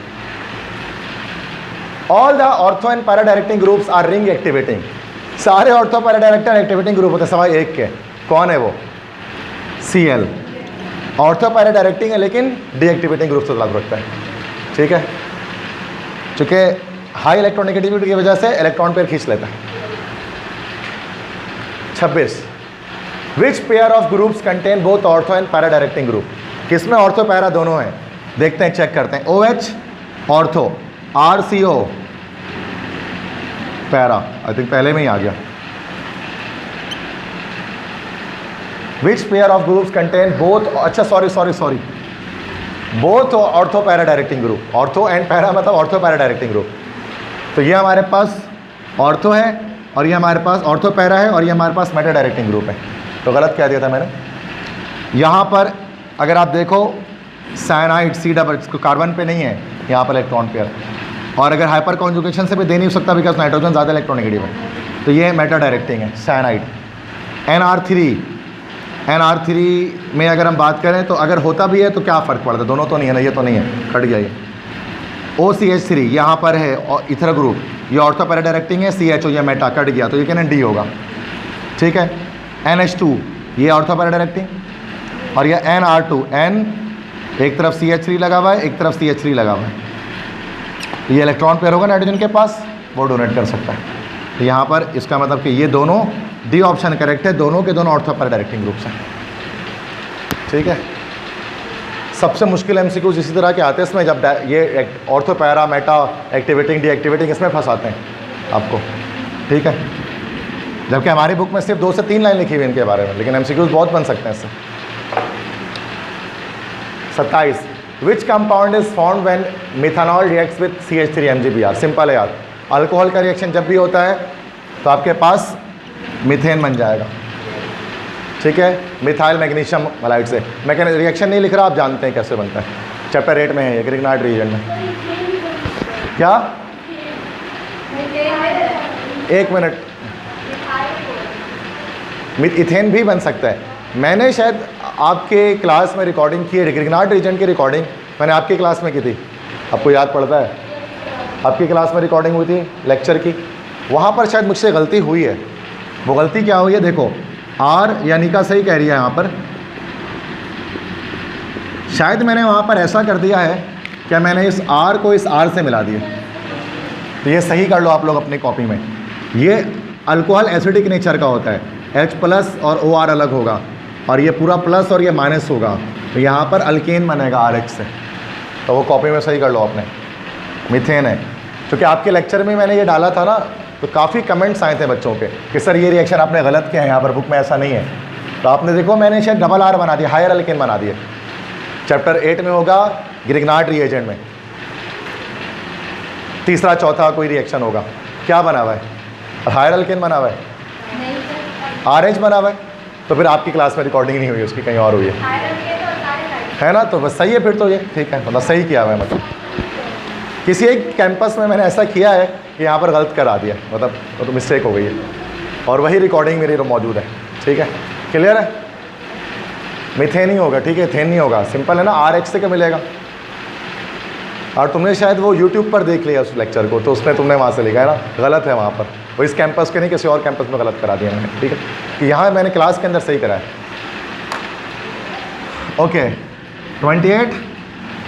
All the ortho and para directing groups are ring activating. सारे ortho para director activating group होते हैं सवाल एक के। कौन है वो? Cl। ऑर्थो पैरा डायरेक्टिंग है लेकिन डीएक्टिवेटिंग ग्रुप से ताल्लुक रखता है, ठीक है, चूँकि हाई इलेक्ट्रोनेगेटिविटी की वजह से इलेक्ट्रॉन पेयर खींच लेता है। 26 which pair of groups contain both ortho and para directing group. किसमें ऑर्थो पैरा दोनों हैं? देखते हैं, चेक करते हैं। OH ortho, RCO para, I think पहले में ही आ गया। Which pair of groups contain both, अच्छा sorry both ortho para directing group. Ortho and para मतलब ऑर्थो पैरा डायरेक्टिंग ग्रुप। तो ये हमारे पास ऑर्थो है और ये हमारे पास ऑर्थो पैरा है और ये हमारे पास मेटा डायरेक्टिंग ग्रुप है। तो गलत क्या दिया था मैंने? यहाँ पर अगर आप देखो साइनाइड C डबल कार्बन पे नहीं है यहाँ पर इलेक्ट्रॉन पेयर, और अगर हाइपर कॉन्जुगेशन से भी दे नहीं सकता बिकॉज नाइट्रोजन ज़्यादा इलेक्ट्रोनेगेटिव है, तो ये मेटा डायरेक्टिंग है साइनाइड। NR3 में अगर हम बात करें तो अगर होता भी है तो क्या फ़र्क पड़ता है? दोनों तो नहीं है ना, ये तो नहीं है, कट गया ये। OCH3 यहाँ पर है और इथर ग्रुप, ये ऑर्थो पैरा डायरेक्टिंग है, CHO ये मेटा, कट गया तो ये कहना D होगा, ठीक है। NH2 ये ऑर्थो पैरा डायरेक्टिंग, और ये NR2, N एक तरफ CH3 लगा हुआ है, एक तरफ CH3 लगा हुआ है, ये इलेक्ट्रॉन पेयर होगा नाइट्रोजन के पास, वो डोनेट कर सकता है। तो यहाँ पर इसका मतलब कि ये दोनों, D ऑप्शन करेक्ट है, दोनों के दोनों ऑर्थो पैरा डायरेक्टिंग ग्रुप्स हैं, ठीक है। सबसे मुश्किल MCQs इसी तरह के आते हैं इसमें, जब ये ortho para Meta activating deactivating इसमें फंसाते हैं आपको, ठीक है। जबकि हमारी बुक में सिर्फ 2 से 3 लाइन लिखी हुई है इनके बारे में, लेकिन MCQs बहुत बन सकते हैं इससे। 27 which compound is formed when methanol reacts with CH3 MgBr। Simple है यार, अल्कोहल का रिएक्शन जब भी होता है तो आपके पास मीथेन बन जाएगा, ठीक है, मिथाइल मैग्नीशियम हलाइड से। मैं कहना रिएक्शन नहीं लिख रहा, आप जानते हैं कैसे बनता है, चैप्टर 8 में है ये, ग्रिग्नार्ड रीजन में। क्या? 1 मिनट, इथेन भी बन सकता है। मैंने शायद आपके क्लास में रिकॉर्डिंग की है, ग्रिग्नार्ड रीजन की रिकॉर्डिंग मैंने आपकी क्लास में की थी, आपको याद पड़ता है? आपकी क्लास में रिकॉर्डिंग हुई थी लेक्चर की, वहाँ पर शायद मुझसे गलती हुई है। वो गलती क्या हुई है देखो, R यानी का सही कह रही है यहाँ पर, शायद मैंने वहाँ पर ऐसा कर दिया है क्या मैंने इस R को इस R से मिला दिया, तो ये सही कर लो आप लोग अपनी कॉपी में। ये अल्कोहल एसिडिक नेचर का होता है, H प्लस और OR अलग होगा, और ये पूरा प्लस और ये माइनस होगा, तो यहाँ पर अल्केन बनेगा RH से, तो वो कॉपी में सही कर लो आपने, मीथेन है। क्योंकि आपके लेक्चर में मैंने ये डाला था ना, तो काफ़ी कमेंट्स आए थे बच्चों के कि सर ये रिएक्शन आपने गलत किया है, यहाँ पर बुक में ऐसा नहीं है। तो आपने देखो मैंने शायद डबल R बना दिया, हायर अल्केन बना दिए। चैप्टर 8 में होगा ग्रिग्नार्ड रिएजेंट में, तीसरा चौथा कोई रिएक्शन होगा, क्या बना हुआ है? हायर अल्केन बना हुआ है, RH बना हुआ है, तो फिर आपकी क्लास में रिकॉर्डिंग नहीं हुई, उसकी कहीं और हुई है ना, तो बस सही है फिर तो ये, ठीक है, मतलब सही किया हुआ है। मतलब किसी एक कैंपस में मैंने ऐसा किया है कि यहाँ पर गलत करा दिया, मतलब वो तो मिस्टेक हो गई है, और वही रिकॉर्डिंग मेरी मौजूद है, ठीक है, क्लियर है। मीथेन ही होगा, ठीक है, थेन नहीं होगा, सिंपल है ना, RH से क्या मिलेगा। और तुमने शायद वो YouTube पर देख लिया उस लेक्चर को, तो उसमें तुमने वहाँ से लिखा है ना, गलत है वहाँ पर, वो इस कैंपस के नहीं किसी और कैंपस में गलत करा दिया मैंने, ठीक है, कि यहाँ मैंने क्लास के अंदर सही करा है। Okay 28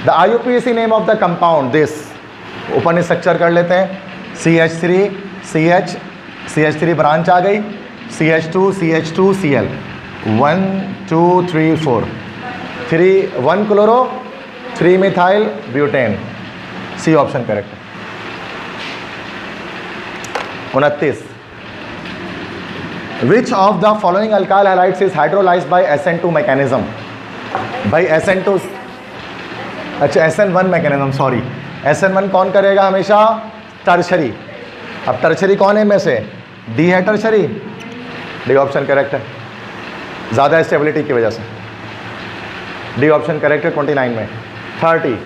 the IUPAC name of the compound this, ऊपर स्ट्रक्चर कर लेते हैं, CH3 CH3 ब्रांच आ गई, CH2 Cl 1 2 3 4 1 chloro 3 methyl butane, C option correct है। 29 विच of the following alkyl halides is hydrolysed bye SN2 mechanism. भाई SN2, अच्छा SN1 mechanism, sorry SN1 कौन करेगा हमेशा? टर्शरी। अब टर्शरी कौन है में से? D है टर्शरी, D ऑप्शन करेक्ट है, ज़्यादा स्टेबिलिटी की वजह से, D ऑप्शन करेक्ट है 29 में। 30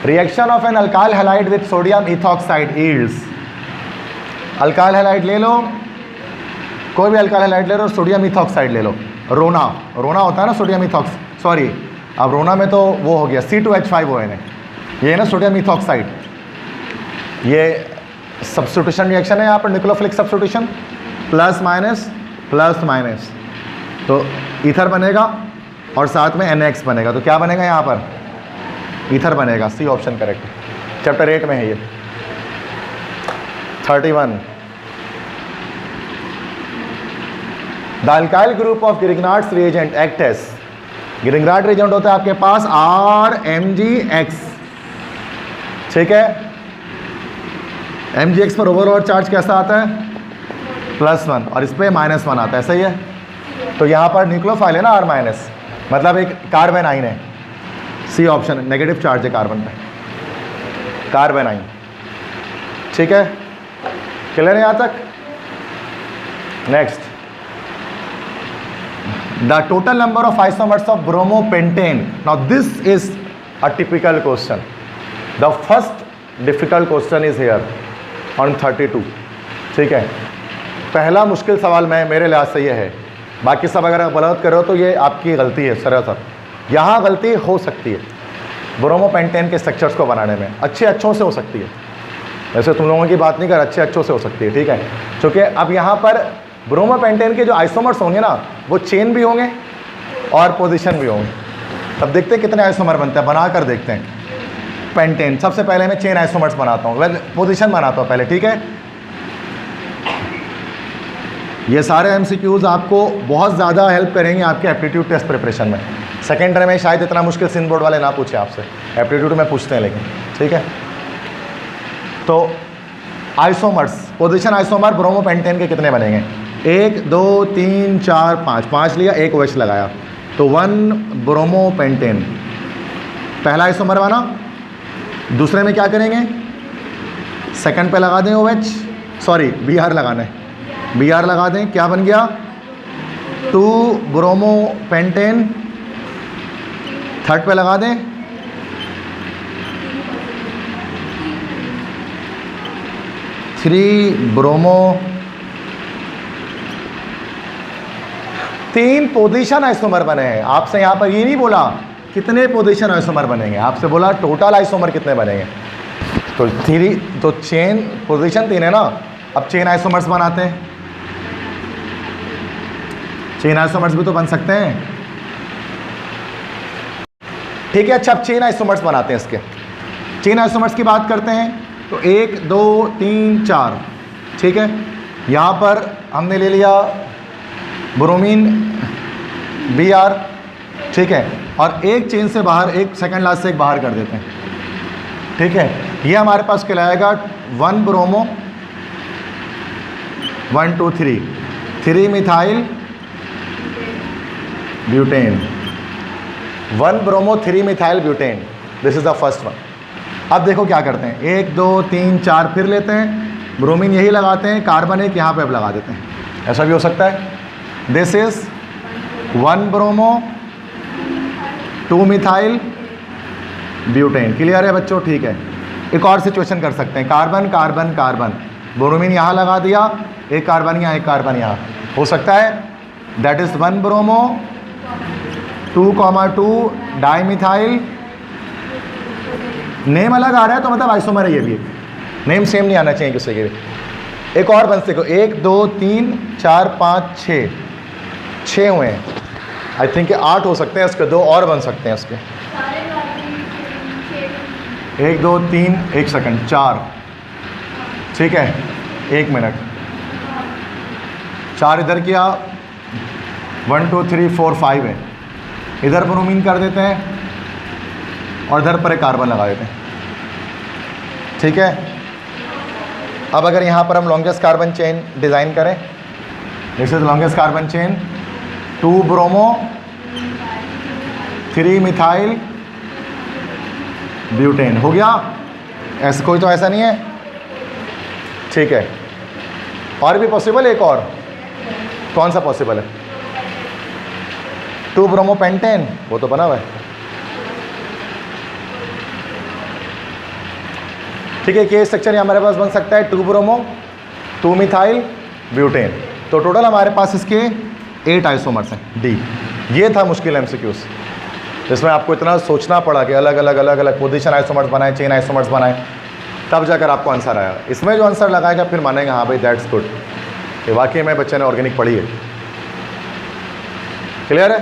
reaction of an alkyl halide with sodium ethoxide yields. Alkyl halide ले लो, कोई भी अल्काइल हैलाइड ले लो, सोडियम इथॉक्साइड ले लो, रोना होता है ना सोडियम इथॉक्स, सॉरी अब रोना में तो वो हो गया C2H5ONA, ये है ना सोडियम इथॉक्साइड, ये सब्स्टिट्यूशन रिएक्शन है यहाँ पर, न्यूक्लियोफिलिक सब्स्टिट्यूशन, प्लस माइनस, तो ईथर बनेगा और साथ में NX बनेगा, तो क्या बनेगा यहाँ पर, ईथर बनेगा। सी ऑप्शन करेक्ट। चैप्टर 8 में है ये। 31 the alkyl group of Grignard's reagent act as, Grignard reagent होता है आपके पास RMgX, ठीक है। MgX पर ओवरऑल चार्ज कैसा आता है, +1, और इस पर -1 आता है, सही है। तो यहाँ पर न्यूक्लियोफाइल है ना R-, मतलब एक कार्बन आइन है। सी ऑप्शन, नेगेटिव चार्ज है कार्बन पे, कार्बन आइन, ठीक है। क्लियर है यहाँ तक। Next, the total number of isomers of bromopentane. Now this is a typical question, the first difficult question is here on 32, ठीक है। पहला मुश्किल सवाल मेरे लिहाज से ये है, बाकी सब अगर आप गलत करो तो ये आपकी गलती है सरासर। यहाँ गलती हो सकती है ब्रोमोपेंटेन के स्ट्रक्चर्स को बनाने में, अच्छों से हो सकती है, वैसे तुम लोगों की बात नहीं कर, अच्छों से हो सकती है, ठीक है। क्योंकि अब यहाँ पर ब्रोमोपेंटेन के जो आइसोमर्स होंगे ना, वो चेन भी होंगे और पोजीशन भी होंगे। तब देखते हैं कितने आइसोमर बनते हैं, बना कर देखते हैं। पेंटेन, सबसे पहले मैं चेन आइसोमर्स बनाता हूँ, पोजीशन बनाता हूँ पहले, ठीक है। ये सारे MCQs आपको बहुत ज़्यादा हेल्प करेंगे आपके एप्टीट्यूड टेस्ट प्रिपरेशन में। सेकेंड में शायद इतना मुश्किल सिंध बोर्ड वाले ना पूछे आपसे, एप्टीट्यूड में पूछते हैं लेकिन, ठीक है। तो आइसोमर्स, पोजीशन आइसोमर ब्रोमोपेंटेन के कितने बनेंगे, 1 2 3 4 5 लिया, एक OH लगाया, तो 1 ब्रोमोपेंटेन, पहला आइसोमर बना। दूसरे में क्या करेंगे, सेकंड पे लगा दें OH, सॉरी Br लगाना है, Br लगा दें, क्या बन गया, 2 ब्रोमोपेंटेन। थर्ड पे लगा दें, ब्रोमो, 3 पोजीशन आइसोमर बने हैं। आपसे यहाँ पर ये नहीं बोला कितने पोजीशन आइसोमर बनेंगे, आपसे बोला टोटल आइसोमर कितने बनेंगे। तो 3, तो चेन पोजीशन 3 है ना। अब चेन आइसोमर्स बनाते हैं, चेन आइसोमर्स भी तो बन सकते हैं, ठीक है। अच्छा, अब चेन आइसोमर्स बनाते हैं इसके। चेन आइसोमर्स की बात करते हैं, तो 1 2 3 4, ठीक है। यहाँ पर हमने ले लिया ब्रोमीन Br, ठीक है, और एक चेन से बाहर, एक सेकंड लास्ट से एक बाहर कर देते हैं, ठीक है। ये हमारे पास कहलाएगा 1 bromo 1 2 3 methyl butane, 1 bromo 3 methyl butane, this is the first one. अब देखो क्या करते हैं, 1 2 3 4 फिर लेते हैं, ब्रोमीन यही लगाते हैं, कार्बन एक यहाँ पे अब लगा देते हैं, ऐसा भी हो सकता है। This is 1 bromo 2 methyl butane. Clear है बच्चों, ठीक है। एक और सिचुएशन कर सकते हैं, कार्बन कार्बन कार्बन, ब्रोमीन यहाँ लगा दिया, एक कार्बन यहाँ, एक कार्बन यहाँ, हो सकता है। That is 1 bromo 2,2 dimethyl. Name अलग आ रहा है तो मतलब आइसोमर है ये भी, नेम सेम नहीं आना चाहिए किसी के भी। एक और बन सके, 1 2 3 4 5 6 हुए हैं, आई थिंक 8 हो सकते हैं इसके, 2 और बन सकते हैं इसके। 1 2 3 1 सेकंड 4, ठीक है, 1 मिनट, 4 इधर किया, 1 2 3 4 5 है, इधर ब्रोमीन कर देते हैं और इधर पर एक कार्बन लगा देते हैं, ठीक है। अब अगर यहाँ पर हम लॉन्गेस्ट कार्बन चेन डिज़ाइन करें, this is longest carbon chain, 2 bromo 3 methyl butane, हो गया। ऐसा कोई तो ऐसा नहीं है, ठीक है। और भी पॉसिबल, एक और, कौन सा पॉसिबल है, 2 ब्रोमो पेंटेन, वो तो बना हुआ है, ठीक है। के स्ट्रक्चर हमारे पास बन सकता है 2 ब्रोमो 2 मिथाइल ब्यूटेन। तो टोटल हमारे पास इसके 8 आइसोमर्स हैं। डी, ये था मुश्किल MCQs, जिसमें आपको इतना सोचना पड़ा कि अलग अलग पोजीशन आइसोमर्स बनाए, चेन आइसोमर्स बनाए, तब जाकर आपको आंसर आया। इसमें जो आंसर लगाएगा फिर मानेगा हाँ भाई दैट्स गुड, ये वाकई में बच्चे ने ऑर्गेनिक पढ़ी है। क्लियर है?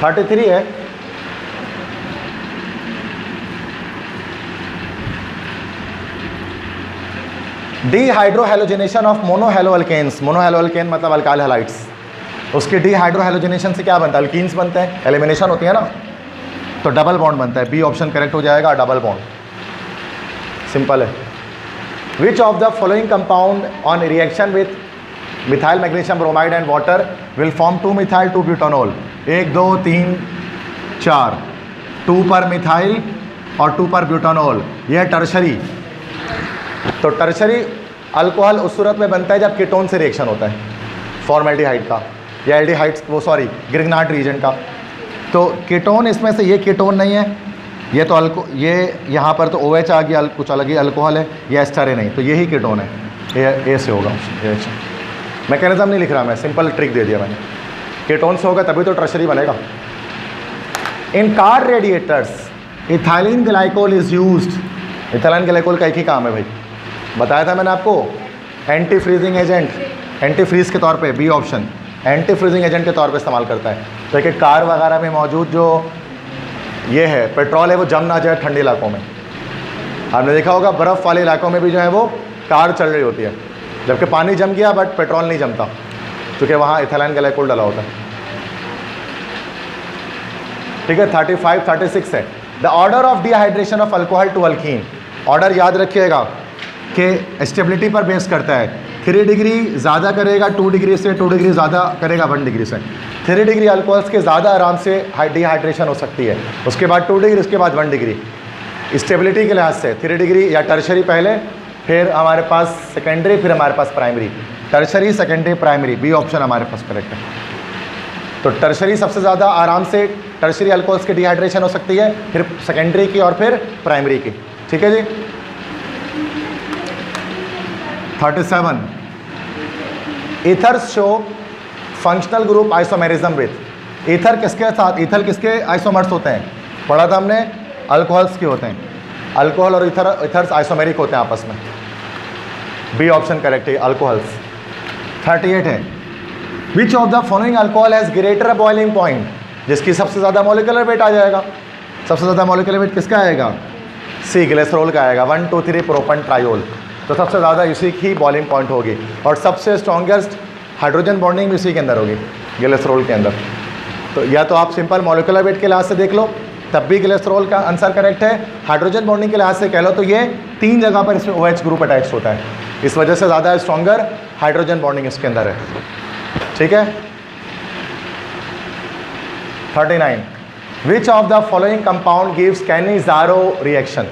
थर्टी थ्री है, डीहाइड्रोहेलोजिनेशन ऑफ मोनोहेलोअल्केन्स। मोनोहेलोअल्केन मतलब अल्काइल हैलाइड्स, उसके डीहाइड्रोहेलोजिनेशन से क्या बनता है? अल्कीन्स बनते हैं, एलिमिनेशन होती है ना, तो डबल बॉन्ड बनता है। बी ऑप्शन करेक्ट हो जाएगा, डबल बॉन्ड, सिंपल है। Which of the following compound on reaction with methyl magnesium bromide and water will form 2 methyl 2 butanol? 1 2 3 4, 2 पर मिथाइल और 2 पर ब्यूटानॉल, यह टर्शरी। तो टर्शरी अल्कोहल उस सूरत में बनता है जब कीटोन से रिएक्शन होता है, फॉर्मेल्डिहाइड का या एल्डिहाइड्स, वो सॉरी ग्रिग्नार्ड रीजन का। तो कीटोन इसमें से ये कीटोन नहीं है, ये तो ये यहाँ पर तो OH आ गया, कुछ अलग ही अल्कोहल है, ये एस्टर है नहीं, तो यही कीटोन है, ए से होगा। मैकेनिज्म नहीं लिख रहा मैं, सिंपल ट्रिक दे दिया मैंने। कीटोन से होगा तभी तो टर्शरी बनेगा। इन car radiators ethylene glycol is used. Ethylene glycol का एक ही काम है भाई, बताया था मैंने आपको, anti freezing agent, anti freeze के तौर पे, B option, anti freezing agent के तौर पे इस्तेमाल करता है। तो एक कार वगैरह में मौजूद जो ये है पेट्रोल है वो जम ना जाए ठंडे इलाकों में। आपने देखा होगा बर्फ़ वाले इलाकों में भी जो है वो कार चल रही होती है, जबकि पानी जम गया बट पेट्रोल नहीं जमता, क्योंकि वहाँ इथाइलिन ग्लाइकोल डाला होता है। ठीक है, 35 36 है। The order of dehydration of alcohol to alkene. Order याद रखिएगा कि स्टेबिलिटी पर बेस करता है। 3 डिग्री ज़्यादा करेगा 2 डिग्री से, 2 डिग्री ज़्यादा करेगा 1 डिग्री से। 3 डिग्री अल्कोहल्स के ज़्यादा आराम से डिहाइड्रेशन हो सकती है, उसके बाद 2 डिग्री, उसके बाद 1 डिग्री। स्टेबिलिटी के लिहाज से 3 डिग्री या टर्शरी पहले, फिर हमारे पास सेकेंडरी, फिर हमारे पास primary. Tertiary, secondary, primary, B option हमारे पास करेक्ट है। तो टर्शरी सबसे ज़्यादा आराम से टर्शरी अल्कोहल्स की डिहाइड्रेशन हो सकती है, फिर सेकेंडरी की और फिर प्राइमरी की। ठीक है जी। 37 ethers show functional group isomerism with. Ether किसके साथ, ईथर किसके आइसोमर्स होते हैं? पढ़ा था हमने, अल्कोहल्स के होते हैं। अल्कोहल और ईथर्स आइसोमेरिक होते हैं आपस में, बी ऑप्शन करेक्ट है, अल्कोहल्स। 38 है which of the following alcohol has greater boiling point. जिसकी सबसे ज़्यादा मॉलिक्यूलर वेट आ जाएगा, सबसे ज़्यादा मॉलिक्यूलर वेट किसका आएगा? सी, ग्लिसरॉल का आएगा। 1 2 3 प्रोपन ट्रायोल, तो सबसे ज़्यादा इसी की बॉइलिंग पॉइंट होगी, और सबसे स्ट्रॉन्गेस्ट हाइड्रोजन बॉन्डिंग भी इसी के अंदर होगी, ग्लिसरॉल के अंदर। तो या तो आप सिंपल मॉलिक्यूलर वेट के लिहाज से देख लो, तब भी ग्लिसरॉल का आंसर करेक्ट है। हाइड्रोजन बॉन्डिंग के लिहाज से कह लो तो ये 3 जगह पर इसमें OH ग्रुप अटैच होता है, इस वजह से ज़्यादा स्ट्रॉन्गर हाइड्रोजन बॉन्डिंग इसके अंदर है। ठीक है। 39 विच of the following compound gives Cannizzaro reaction.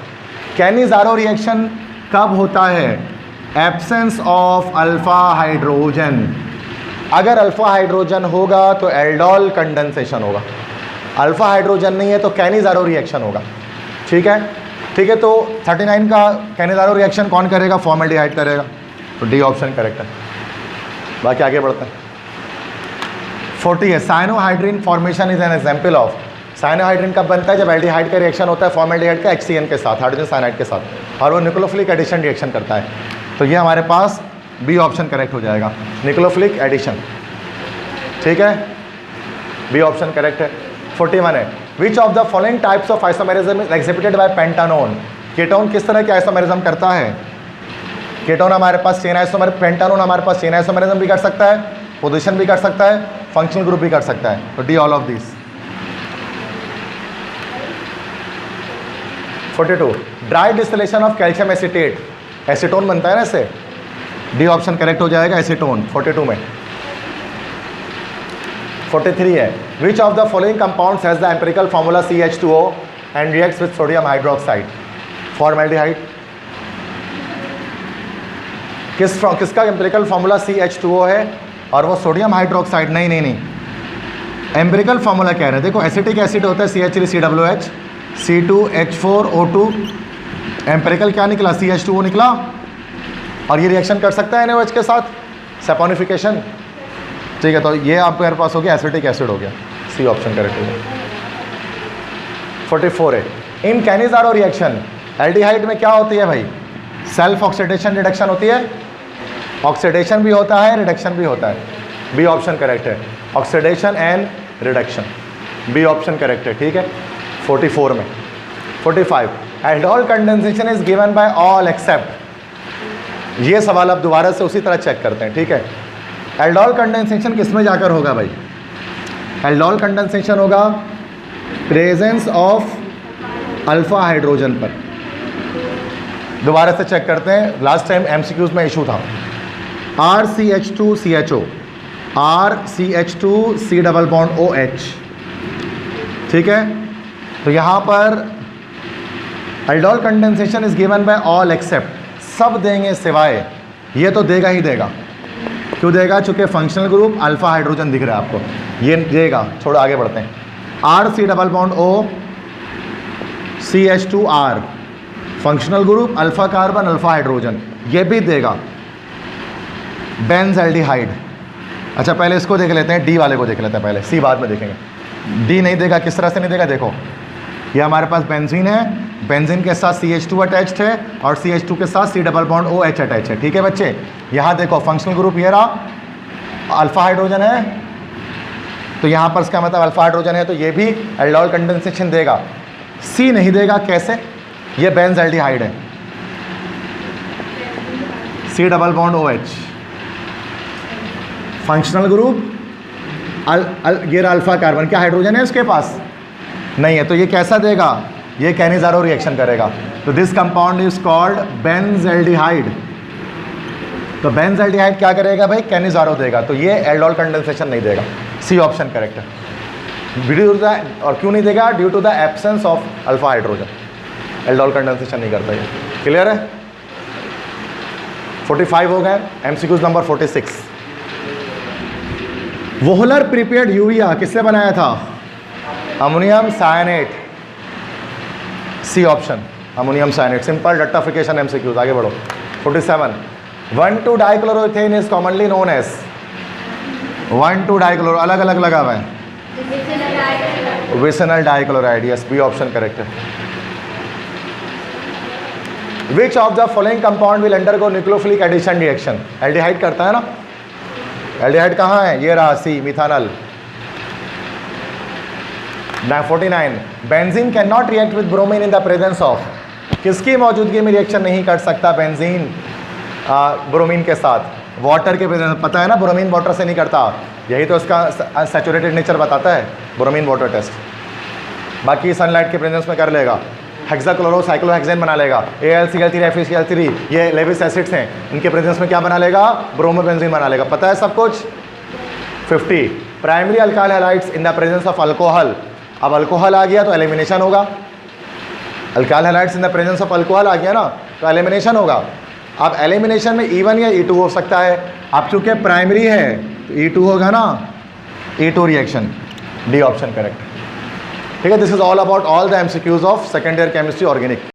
Cannizzaro reaction कब होता है? Absence of alpha hydrogen. अगर अल्फा हाइड्रोजन होगा तो एल्डोल कंडेंसेशन होगा, अल्फा हाइड्रोजन नहीं है तो कैनिज़ारो रिएक्शन होगा। ठीक है, ठीक है। तो 39 का कैनिज़ारो रिएक्शन कौन करेगा? फॉर्मेल्डिहाइड करेगा, तो डी ऑप्शन करेक्ट है। बाकी आगे बढ़ते हैं। 40 है cyanohydrin formation is an example of. Cyanohydrin कब बनता है? जब एल्डिहाइड का रिएक्शन होता है फॉर्मेल्डिहाइड का HCN के साथ, हाइड्रोजन साइनाइड के साथ, और वो न्यूक्लियोफिलिक एडिशन रिएक्शन करता है। तो ये हमारे पास बी ऑप्शन करेक्ट हो जाएगा, न्यूक्लियोफिलिक एडिशन। ठीक है, बी ऑप्शन करेक्ट है। 41 है which of the following types of isomerism is exhibited by pentanone. Ketone किस तरह के आइसोमेरिज्म करता है? कीटोन हमारे पास चेन आइसोमेर, पेंटानोन हमारे पास चेन आइसोमेरिज्म भी कर सकता है, पोजीशन भी कर सकता है, फंक्शनल ग्रुप भी कर सकता है, तो D all of this. 42 dry distillation of calcium acetate, acetone बनता है ना इससे, डी ऑप्शन करेक्ट हो जाएगा, एसीटोन 42 में। 43 है which of the following compounds has the empirical formula CH2O and reacts with sodium hydroxide. Formaldehyde. किसका एम्पिरिकल फार्मूला CH2O है और वो सोडियम हाइड्रोक्साइड? नहीं, एम्पिरिकल फार्मूला कह रहे हैं। देखो एसिटिक एसिड होता है CH3COOH, C2H4O2, एम्पिरिकल क्या निकला? CH2O निकला, और ये रिएक्शन कर सकता है NaOH के साथ, सैपोनिफिकेशन। ठीक है, तो ये आपके पास हो गया एसिटिक एसिड हो गया, सी ऑप्शन करेक्ट हो गया। 44 है। इन कैनिज़ारो रिएक्शन एल्डिहाइड में क्या होती है भाई? सेल्फ ऑक्सीडेशन रिडक्शन होती है। ऑक्सीडेशन भी होता है, रिडक्शन भी होता है। बी ऑप्शन करेक्ट है, oxidation and reduction, B option correct है। ठीक है, 44 में। 45 aldol condensation is given by all except. ये सवाल अब दोबारा से उसी तरह चेक करते हैं। ठीक है, एल्डोल कंडेंसेशन किस में जाकर होगा भाई? एल्डोल कंडेंसेशन होगा प्रेजेंस ऑफ अल्फा हाइड्रोजन पर। दोबारा से चेक करते हैं, लास्ट टाइम एमसीक्यूज में इशू था। RCH2CHO, RCH2C double bond OH। ठीक है, तो यहाँ पर aldol condensation is given by all accept, सब देंगे सिवाय, ये तो देगा ही देगा। क्यों देगा? चूंकि फंक्शनल ग्रुप अल्फा हाइड्रोजन दिख रहा है आपको, ये देगा। छोड़ो आगे बढ़ते हैं। RC double bond O CH2R, functional group alpha carbon alpha hydrogen, ये भी देगा। बेंज़ल्डिहाइड, अच्छा पहले इसको देख लेते हैं, डी वाले को देख लेते हैं पहले, सी बाद में देखेंगे। डी नहीं देगा, किस तरह से नहीं देगा? देखो, ये हमारे पास बेंजीन है, बेंजीन के साथ CH2 अटैच्ड है और CH2 के साथ C double bond OH attach है। ठीक है बच्चे, यहाँ देखो फंक्शनल ग्रुप ये रहा, अल्फा हाइड्रोजन है, तो यहाँ पर इसका मतलब अल्फा हाइड्रोजन है, तो ये भी एल्डोल कंडेंसेशन देगा। सी नहीं देगा, कैसे? ये बेंज़ल्डिहाइड है, C double bond OH, functional group ये अल्फा कार्बन, क्या हाइड्रोजन है उसके पास? नहीं है, तो ये कैसा देगा? ये कैनिज़ारो रिएक्शन करेगा। तो दिस कंपाउंड इज कॉल्ड बेंज़ल्डिहाइड। तो बेंज़ल्डिहाइड क्या करेगा भाई? कैनिज़ारो देगा, तो ये एल्डोल कंडेंसेशन नहीं देगा। सी ऑप्शन करेक्ट है। ड्यू टू द, और क्यों नहीं देगा? Due to the absence of alpha hydrogen, aldol condensation नहीं करता ये। क्लियर है? 45 हो गए। MCQs number 46, Wohler prepared urea किससे बनाया था? Ammonium cyanate, C option, ammonium cyanate. Simple डट्टाफिकेशन एमसीक्यूज। आगे बढ़ो। 47 dichloroethane is commonly known as, dichloro अलग अलग लगा हुआ है, vicinal dichloride. Yes, B option correct है। Which of the following compound will undergo nucleophilic addition reaction? Aldehyde करता है ना, एल्डिहाइड कहाँ है? ये रहा, C methanal. 49 benzene can not react with bromine in the presence of, किसकी मौजूदगी में रिएक्शन नहीं कर सकता बेंजीन ब्रोमीन के साथ? वाटर के प्रेजेंस, पता है ना ब्रोमीन वाटर से नहीं करता, यही तो इसका सैचुरेटेड नेचर बताता है ब्रोमीन वाटर टेस्ट। बाकी सनलाइट के प्रेजेंस में कर लेगा, हेक्साक्लोरो साइक्लोहेक्सेन बना लेगा, AlCl3 FeCl3 ये लेविस एसिड्स हैं, इनके प्रेजेंस में क्या बना लेगा? ब्रोमोबेंजीन बना लेगा। पता है सब कुछ। 50 primary alkyl halides in the presence of alcohol. अब अल्कोहल आ गया तो एलिमिनेशन होगा, alkyl halides in the presence of alcohol आ गया ना, तो एलिमिनेशन होगा। अब एलिमिनेशन में E1 या E2 हो सकता है, अब चूंकि प्राइमरी है तो E2 होगा ना, E2 reaction, D option correct. ठीक है, this is all about all the MCQs of second year chemistry organic.